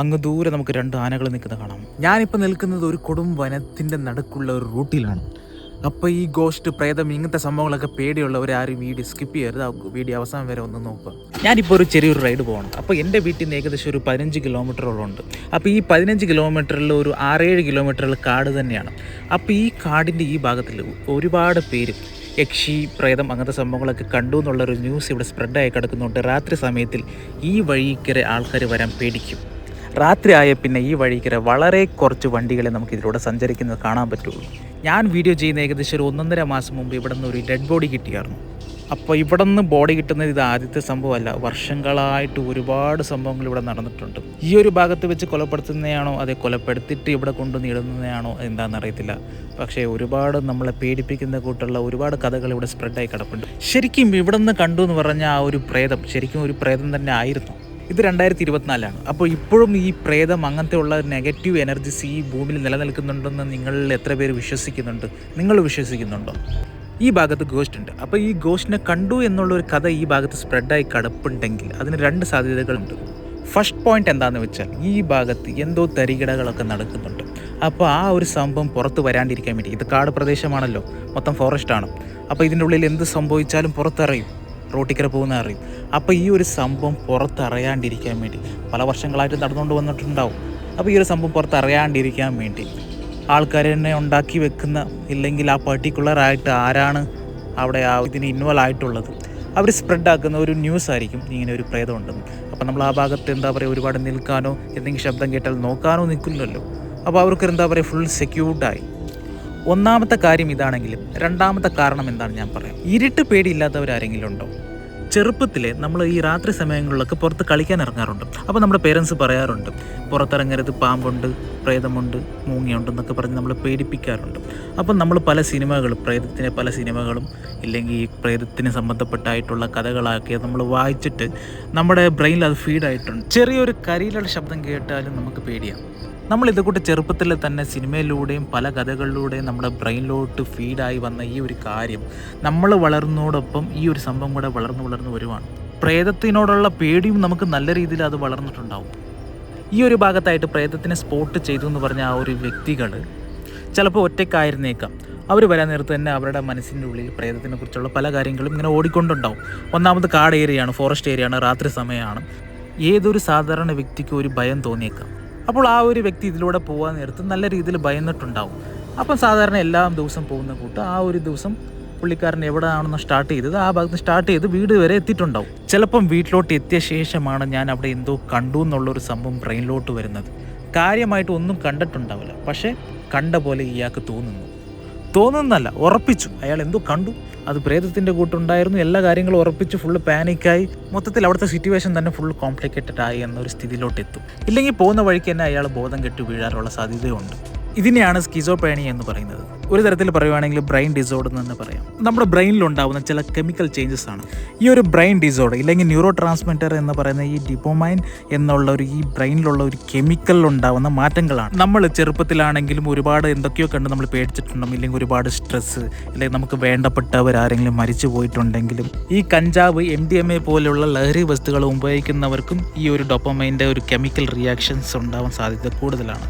അങ്ങ് ദൂരെ നമുക്ക് 2 ആനകൾ നിൽക്കുന്നത് കാണാം. ഞാനിപ്പോൾ നിൽക്കുന്നത് ഒരു കൊടും വനത്തിൻ്റെ നടുക്കുള്ള ഒരു റൂട്ടിലാണ്. അപ്പോൾ ഈ ഗോസ്റ്റ്, പ്രേതം ഇങ്ങനത്തെ സംഭവങ്ങളൊക്കെ പേടിയുള്ളവർ ആരും വീഡിയോ സ്കിപ്പ് ചെയ്യരുത്. ആ വീഡിയോ അവസാനം വരെ ഒന്ന് നോക്കുക. ഞാനിപ്പോൾ ഒരു ചെറിയൊരു റൈഡ് പോകണം. അപ്പോൾ എൻ്റെ വീട്ടിൽ നിന്ന് ഏകദേശം ഒരു 15 കിലോമീറ്ററോളം ഉണ്ട്. അപ്പോൾ ഈ 15 കിലോമീറ്ററിൽ ഒരു 6-7 കിലോമീറ്ററിൽ കാട് തന്നെയാണ്. അപ്പോൾ ഈ കാടിൻ്റെ ഈ ഭാഗത്തിൽ ഒരുപാട് പേര് യക്ഷി, പ്രേതം അങ്ങനത്തെ സംഭവങ്ങളൊക്കെ കണ്ടു എന്നുള്ളൊരു ന്യൂസ് ഇവിടെ സ്പ്രെഡായി കിടക്കുന്നുണ്ട്. രാത്രി സമയത്തിൽ ഈ വഴിക്കരെ ആൾക്കാർ വരാൻ പേടിക്കും. രാത്രി ആയ പിന്നെ ഈ വഴിക്കര വളരെ കുറച്ച് വണ്ടികളെ നമുക്ക് ഇതിലൂടെ സഞ്ചരിക്കുന്നത് കാണാൻ പറ്റുള്ളൂ. ഞാൻ വീഡിയോ ചെയ്യുന്ന ഏകദേശം ഒരു 1.5 മാസം മുമ്പ് ഇവിടെ നിന്ന് ഒരു ഡെഡ് ബോഡി കിട്ടിയായിരുന്നു. അപ്പോൾ ഇവിടെ നിന്ന് ബോഡി കിട്ടുന്നത് ഇത് ആദ്യത്തെ സംഭവമല്ല. വർഷങ്ങളായിട്ട് ഒരുപാട് സംഭവങ്ങൾ ഇവിടെ നടന്നിട്ടുണ്ട്. ഈ ഒരു ഭാഗത്ത് വെച്ച് കൊലപ്പെടുത്തുന്നതാണോ അതെ കൊലപ്പെടുത്തിയിട്ട് ഇവിടെ കൊണ്ടുവന്ന് ഇടുന്നതാണോ എന്താണെന്നറിയത്തില്ല. പക്ഷേ ഒരുപാട് നമ്മളെ പേടിപ്പിക്കുന്ന കൂട്ടുള്ള ഒരുപാട് കഥകൾ ഇവിടെ സ്പ്രെഡായി കിടപ്പുണ്ട്. ശരിക്കും ഇവിടെ നിന്ന് കണ്ടു എന്ന് പറഞ്ഞാൽ ആ ഒരു പ്രേതം ശരിക്കും ഒരു പ്രേതം തന്നെ ആയിരുന്നു. ഇത് 2024 അപ്പോൾ ഇപ്പോഴും ഈ പ്രേതം അങ്ങനത്തെ ഉള്ള നെഗറ്റീവ് എനർജീസ് ഈ ഭൂമിയിൽ നിലനിൽക്കുന്നുണ്ടെന്ന് നിങ്ങളിൽ എത്ര പേര് വിശ്വസിക്കുന്നുണ്ട്? നിങ്ങൾ വിശ്വസിക്കുന്നുണ്ടോ? ഈ ഭാഗത്ത് ഗോസ്റ്റ് ഉണ്ട്. അപ്പോൾ ഈ ഗോസ്റ്റിനെ കണ്ടു എന്നുള്ളൊരു കഥ ഈ ഭാഗത്ത് സ്പ്രെഡായി കിടപ്പുണ്ടെങ്കിൽ അതിന് 2 സാധ്യതകളുണ്ട്. ഫസ്റ്റ് പോയിന്റ് എന്താണെന്ന് വെച്ചാൽ ഈ ഭാഗത്ത് എന്തോ തരികിടകളൊക്കെ നടക്കുന്നുണ്ട്. അപ്പോൾ ആ ഒരു സംഭവം പുറത്ത് വരാണ്ടിരിക്കാൻ വേണ്ടി, ഇത് കാട് പ്രദേശമാണല്ലോ, മൊത്തം ഫോറസ്റ്റാണ്. അപ്പോൾ ഇതിൻ്റെ ഉള്ളിൽ എന്ത് സംഭവിച്ചാലും പുറത്തറിയും, റോട്ടിക്കര പോകുന്ന അറിയും. അപ്പോൾ ഈ ഒരു സംഭവം പുറത്തറിയാണ്ടിരിക്കാൻ വേണ്ടി പല വർഷങ്ങളായിട്ട് നടന്നുകൊണ്ട് വന്നിട്ടുണ്ടാവും. അപ്പോൾ ഈ ഒരു സംഭവം പുറത്തറിയാണ്ടിരിക്കാൻ വേണ്ടി ആൾക്കാർ തന്നെ ഉണ്ടാക്കി വെക്കുന്ന, ഇല്ലെങ്കിൽ ആ പർട്ടിക്കുലറായിട്ട് ആരാണ് അവിടെ ഇതിന് ഇൻവോൾവ് ആയിട്ടുള്ളത് അവർ സ്പ്രെഡാക്കുന്ന ഒരു ന്യൂസ് ആയിരിക്കും ഇങ്ങനെ ഒരു പ്രേതം ഉണ്ടെന്ന്. അപ്പോൾ നമ്മൾ ആ ഭാഗത്ത് എന്താ പറയുക, ഒരുപാട് നിൽക്കാനോ എന്തെങ്കിലും ശബ്ദം കേട്ടാൽ നോക്കാനോ നിൽക്കില്ലല്ലോ. അപ്പോൾ അവർക്ക് എന്താ പറയുക, ഫുൾ സെക്യൂർഡായി. ഒന്നാമത്തെ കാര്യം ഇതാണെങ്കിലും രണ്ടാമത്തെ കാരണം എന്താണ് ഞാൻ പറയാം. ഇരുട്ട് പേടിയില്ലാത്തവരാരെങ്കിലും ഉണ്ടോ? ചെറുപ്പത്തിലെ നമ്മൾ ഈ രാത്രി സമയങ്ങളിലൊക്കെ പുറത്ത് കളിക്കാൻ ഇറങ്ങാറുണ്ട്. അപ്പോൾ നമ്മുടെ പേരൻസ് പറയാറുണ്ട് പുറത്തിറങ്ങരുത്, പാമ്പുണ്ട്, പ്രേതമുണ്ട്, മൂങ്ങയുണ്ടെന്നൊക്കെ പറഞ്ഞ് നമ്മൾ പേടിപ്പിക്കാറുണ്ട്. അപ്പം നമ്മൾ പല സിനിമകളും, പ്രേതത്തിൻ്റെ പല സിനിമകളും ഇല്ലെങ്കിൽ ഈ പ്രേതത്തിന് സംബന്ധപ്പെട്ടായിട്ടുള്ള കഥകളാക്കി നമ്മൾ വായിച്ചിട്ട് നമ്മുടെ ബ്രെയിനിൽ അത് ഫീഡായിട്ടുണ്ട്. ചെറിയൊരു കരിയിലുള്ള ശബ്ദം കേട്ടാലും നമുക്ക് പേടിയാണ്. നമ്മൾ ഇതുകൂട്ട് ചെറുപ്പത്തിൽ തന്നെ സിനിമയിലൂടെയും പല കഥകളിലൂടെയും നമ്മുടെ ബ്രെയിനിലോട്ട് ഫീഡായി വന്ന ഈ ഒരു കാര്യം നമ്മൾ വളർന്നതോടൊപ്പം ഈ ഒരു സംഭവം കൂടെ വളർന്നു വരുവാണ്. പ്രേതത്തിനോടുള്ള പേടിയും നമുക്ക് നല്ല രീതിയിൽ അത് വളർന്നിട്ടുണ്ടാവും. ഈ ഒരു ഭാഗത്തായിട്ട് പ്രേതത്തിനെ സ്പോട്ട് ചെയ്തു എന്ന് പറഞ്ഞ ആ ഒരു വ്യക്തികൾ ചിലപ്പോൾ ഒറ്റയ്ക്കായിരുന്നേക്കാം. അവർ വരാൻ നേരത്ത് തന്നെ അവരുടെ മനസ്സിൻ്റെ ഉള്ളിൽ പ്രേതത്തിനെ കുറിച്ചുള്ള പല കാര്യങ്ങളും ഇങ്ങനെ ഓടിക്കൊണ്ടുണ്ടാവും. ഒന്നാമത് കാട് ഏരിയയാണ്, ഫോറസ്റ്റ് ഏരിയയാണ്, രാത്രി സമയമാണ്. ഏതൊരു സാധാരണ വ്യക്തിക്ക് ഒരു ഭയം തോന്നിയേക്കാം. അപ്പോൾ ആ ഒരു വ്യക്തി ഇതിലൂടെ പോകാൻ നേരത്ത് നല്ല രീതിയിൽ ഭയന്നിട്ടുണ്ടാവും. അപ്പം സാധാരണ എല്ലാ ദിവസം പോകുന്ന കൂട്ട് ആ ഒരു ദിവസം പുള്ളിക്കാരൻ എവിടെയാണെന്ന് സ്റ്റാർട്ട് ചെയ്തത് ആ ഭാഗത്ത് സ്റ്റാർട്ട് ചെയ്ത് വീട് വരെ എത്തിയിട്ടുണ്ടാവും. ചിലപ്പം വീട്ടിലോട്ട് എത്തിയ ശേഷമാണ് ഞാൻ അവിടെ എന്തോ കണ്ടു എന്നുള്ളൊരു സംഭവം ബ്രെയിനിലോട്ട് വരുന്നത്. കാര്യമായിട്ട് ഒന്നും കണ്ടിട്ടുണ്ടാവില്ല, പക്ഷേ കണ്ട പോലെ ഇയാൾക്ക് തോന്നുന്നല്ല, ഉറപ്പിച്ചു അയാൾ എന്തോ കണ്ടു. അത് പ്രേതത്തിൻ്റെ കൂട്ടുണ്ടായിരുന്നു. എല്ലാ കാര്യങ്ങളും ഉറപ്പിച്ച് ഫുള്ള് പാനിക്കായി. മൊത്തത്തിൽ അവിടുത്തെ സിറ്റുവേഷൻ തന്നെ ഫുൾ കോംപ്ലിക്കേറ്റഡ് ആയി എന്നൊരു സ്ഥിതിയിലോട്ട് എത്തും. ഇല്ലെങ്കിൽ പോകുന്ന വഴിക്ക് തന്നെ അയാൾ ബോധം കെട്ട് വീഴാനുള്ള സാധ്യതയുണ്ട്. ഇതിനെയാണ് സ്കിസോഫ്രീനിയ എന്ന് പറയുന്നത്. ഒരു തരത്തിൽ പറയുവാണെങ്കിൽ ബ്രെയിൻ ഡിസോർഡർ എന്ന് തന്നെ പറയാം. നമ്മുടെ ബ്രെയിനിലുണ്ടാകുന്ന ചില കെമിക്കൽ ചേഞ്ചസ് ആണ് ഈ ഒരു ബ്രെയിൻ ഡിസോർഡർ, ഇല്ലെങ്കിൽ ന്യൂറോ ട്രാൻസ്മിറ്റർ എന്ന് പറയുന്ന ഈ ഡിപ്പോമൈൻ എന്നുള്ള ഒരു ഈ ബ്രെയിനിലുള്ള ഒരു കെമിക്കലിലുണ്ടാകുന്ന മാറ്റങ്ങളാണ്. നമ്മൾ ചെറുപ്പത്തിലാണെങ്കിലും ഒരുപാട് എന്തൊക്കെയോ കണ്ട് നമ്മൾ പേടിച്ചിട്ടുണ്ടാകും, ഇല്ലെങ്കിൽ ഒരുപാട് സ്ട്രെസ്സ്, ഇല്ലെങ്കിൽ നമുക്ക് വേണ്ടപ്പെട്ടവർ ആരെങ്കിലും മരിച്ചു പോയിട്ടുണ്ടെങ്കിലും ഈ കഞ്ചാവ്, MDMA പോലെയുള്ള ലഹരി വസ്തുക്കൾ ഉപയോഗിക്കുന്നവർക്കും ഈ ഒരു ഡോപ്പമൈൻ്റെ ഒരു കെമിക്കൽ റിയാക്ഷൻസ് ഉണ്ടാവാൻ സാധ്യത കൂടുതലാണ്.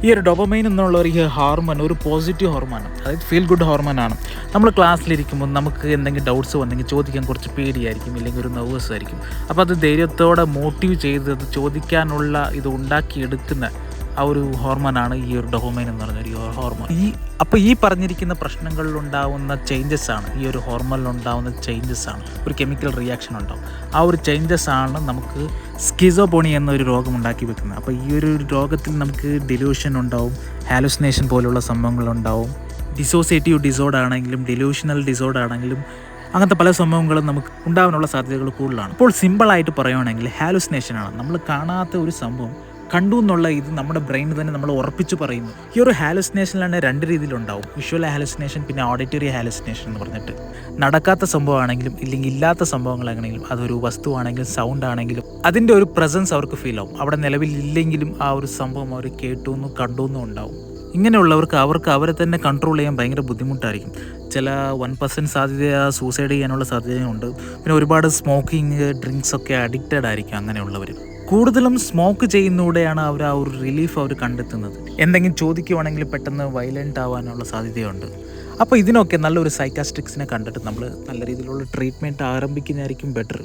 ഈ ഒരു ഡോപ്പമൈൻ എന്നുള്ള ഒരു ഹോർമോൺ ഒരു പോസിറ്റീവ് ഹോർമോണാണ്, അതായത് ഫീൽ ഗുഡ് ഹോർമോണാണ്. നമ്മൾ ക്ലാസ്സിലിരിക്കുമ്പോൾ നമുക്ക് എന്തെങ്കിലും ഡൗട്ട്സ് വന്നെങ്കിൽ ചോദിക്കാൻ കുറച്ച് പേടിയായിരിക്കും, ഇല്ലെങ്കിൽ ഒരു നെർവസ് ആയിരിക്കും. അപ്പോൾ അത് ധൈര്യത്തോടെ മോട്ടീവ് ചെയ്ത് അത് ചോദിക്കാനുള്ള ഇത് ഉണ്ടാക്കിയെടുക്കുന്ന ആ ഒരു ഹോർമോണാണ് ഈ ഒരു ഡോപ്പമൈൻ എന്ന് പറഞ്ഞൊരു ഹോർമോൺ. അപ്പോൾ ഈ പറഞ്ഞിരിക്കുന്ന പ്രശ്നങ്ങളിലുണ്ടാവുന്ന ചേഞ്ചസ് ആണ്, ഈ ഒരു ഹോർമോണിലുണ്ടാവുന്ന ചേഞ്ചസ് ആണ്, ഒരു കെമിക്കൽ റിയാക്ഷൻ ഉണ്ടാവും. ആ ഒരു ചേഞ്ചസ് ആണ് നമുക്ക് സ്കിസോഫ്രീനിയ എന്നൊരു രോഗം ഉണ്ടാക്കി വെക്കുന്നത്. അപ്പോൾ ഈ ഒരു രോഗത്തിൽ നമുക്ക് ഡെലൂഷൻ ഉണ്ടാവും, ഹാലുസിനേഷൻ പോലുള്ള സംഭവങ്ങളുണ്ടാവും. ഡിസോസിയേറ്റീവ് ഡിസോർഡർ ആണെങ്കിലും ഡെലൂഷണൽ ഡിസോർഡർ ആണെങ്കിലും അങ്ങനത്തെ പല സംഭവങ്ങളും നമുക്ക് ഉണ്ടാകാനുള്ള സാധ്യതകൾ കൂടുതലാണ്. ഇപ്പോൾ സിമ്പിളായിട്ട് പറയുകയാണെങ്കിൽ ഹാലുസിനേഷനാണ്. നമ്മൾ കാണാത്ത ഒരു സംഭവം കണ്ടു എന്നുള്ള ഇത് നമ്മുടെ ബ്രെയിനിൽ തന്നെ നമ്മൾ ഉറപ്പിച്ച് പറയുന്നു. ഈ ഒരു ഹാലുസിനേഷനിലാണ് 2 രീതിയിലുണ്ടാവും, വിഷ്വൽ ഹാലുസിനേഷൻ പിന്നെ ഓഡിറ്ററി ഹാലുസിനേഷൻ എന്ന് പറഞ്ഞിട്ട്. നടക്കാത്ത സംഭവമാണെങ്കിലും ഇല്ലെങ്കിൽ ഇല്ലാത്ത സംഭവങ്ങളാണെങ്കിലും അതൊരു വസ്തുവാണെങ്കിലും സൗണ്ട് ആണെങ്കിലും അതിൻ്റെ ഒരു പ്രസൻസ് അവർക്ക് ഫീൽ ആവും. അവിടെ നിലവിലില്ലെങ്കിലും ആ ഒരു സംഭവം അവർ കേട്ടുവെന്നും കണ്ടുവെന്നും ഉണ്ടാവും. ഇങ്ങനെയുള്ളവർക്ക് അവരെ തന്നെ കൺട്രോൾ ചെയ്യാൻ ഭയങ്കര ബുദ്ധിമുട്ടായിരിക്കും. ചില 1% സാധ്യത സൂസൈഡ് ചെയ്യാനുള്ള സാധ്യതയുണ്ട്. പിന്നെ ഒരുപാട് സ്മോക്കിങ്, ഡ്രിങ്ക്സ് ഒക്കെ അഡിക്റ്റഡ് ആയിരിക്കും അങ്ങനെയുള്ളവർ. കൂടുതലും സ്മോക്ക് ചെയ്യുന്നതോടെയാണ് അവർ ആ ഒരു റിലീഫ് അവർ കണ്ടെത്തുന്നത്. എന്തെങ്കിലും ചോദിക്കുവാണെങ്കിൽ പെട്ടെന്ന് വയലൻ്റ് ആവാനുള്ള സാധ്യതയുണ്ട്. അപ്പോൾ ഇതിനൊക്കെ നല്ലൊരു സൈക്കാസ്ട്രിക്സിനെ കണ്ടിട്ട് നമ്മൾ നല്ല രീതിയിലുള്ള ട്രീറ്റ്മെൻറ്റ് ആരംഭിക്കുന്നതായിരിക്കും ബെറ്റർ.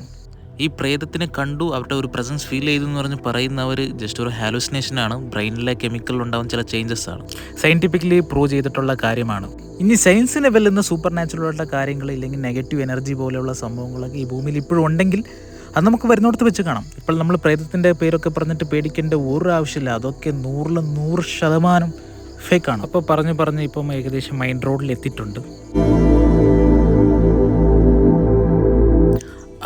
ഈ പ്രേതത്തിനെ കണ്ടു, അവരുടെ ഒരു പ്രസൻസ് ഫീൽ ചെയ്തു എന്ന് പറഞ്ഞ് പറയുന്നവർ ജസ്റ്റ് ഒരു ഹാലൂസിനേഷനാണ്, ബ്രെയിനിലെ കെമിക്കൽ ഉണ്ടാകുന്ന ചില ചേഞ്ചസ് ആണ്, സയൻറ്റിഫിക്കലി പ്രൂവ് ചെയ്തിട്ടുള്ള കാര്യമാണ്. ഇനി സയൻസിനെ വെല്ലുന്ന സൂപ്പർ നാച്ചുറലായിട്ടുള്ള കാര്യങ്ങൾ ഇല്ലെങ്കിൽ നെഗറ്റീവ് എനർജി പോലെയുള്ള സംഭവങ്ങളൊക്കെ ഈ ഭൂമിയിൽ ഇപ്പോഴും ഉണ്ടെങ്കിൽ അത് നമുക്ക് വരുന്നിടത്ത് വെച്ച് കാണാം. ഇപ്പോൾ നമ്മൾ പ്രേതത്തിൻ്റെ പേരൊക്കെ പറഞ്ഞിട്ട് പേടിക്കേണ്ട ഒരു ആവശ്യമില്ല, അതൊക്കെ 100% ഫേക്കാണ്. അപ്പോൾ പറഞ്ഞ് ഇപ്പം ഏകദേശം മൈൻ റോഡിൽ എത്തിയിട്ടുണ്ട്.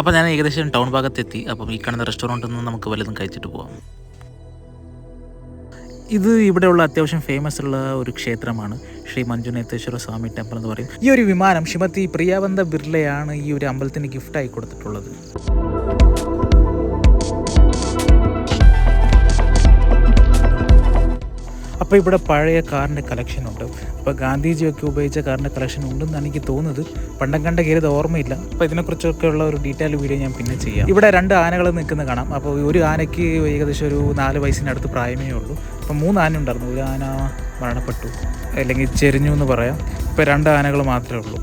അപ്പോൾ ഞാൻ ഏകദേശം ടൗൺ ഭാഗത്തെത്തി. അപ്പം ഈ കാണുന്ന റെസ്റ്റോറൻറ്റിൽ നിന്ന് നമുക്ക് വല്ലതും കഴിച്ചിട്ട് പോകാം. ഇത് ഇവിടെയുള്ള അത്യാവശ്യം ഫേമസ് ഉള്ള ഒരു ക്ഷേത്രമാണ്, ശ്രീ മഞ്ജുനാഥേശ്വര സ്വാമി ടെമ്പിൾ എന്ന് പറയും. ഈ ഒരു വിമാനം ശ്രീമതി പ്രിയാവന്ത ബിർളയാണ് ഈ ഒരു അമ്പലത്തിന് ഗിഫ്റ്റായി കൊടുത്തിട്ടുള്ളത്. അപ്പോൾ ഇവിടെ പഴയ കാറിൻ്റെ കളക്ഷൻ ഉണ്ട്. അപ്പോൾ ഗാന്ധിജിയൊക്കെ ഉപയോഗിച്ച കാറിൻ്റെ കളക്ഷൻ ഉണ്ടെന്നാണ് എനിക്ക് തോന്നുന്നത്. പണ്ടം കണ്ട കയറിയത് ഓർമ്മയില്ല. അപ്പോൾ ഇതിനെക്കുറിച്ചൊക്കെ ഉള്ള ഒരു ഡീറ്റെയിൽ വീഡിയോ ഞാൻ പിന്നെ ചെയ്യാം. ഇവിടെ 2 ആനകൾ നിൽക്കുന്നത് കാണാം. അപ്പോൾ ഒരു ആനയ്ക്ക് ഏകദേശം ഒരു 4 വയസ്സിനടുത്ത് പ്രായമേ ഉള്ളൂ. അപ്പോൾ 3 ആന ഉണ്ടായിരുന്നു. ഒരു ആന മരണപ്പെട്ടു, അല്ലെങ്കിൽ ചെരിഞ്ഞു എന്ന് പറയാം. ഇപ്പോൾ 2 ആനകൾ മാത്രമേ ഉള്ളൂ.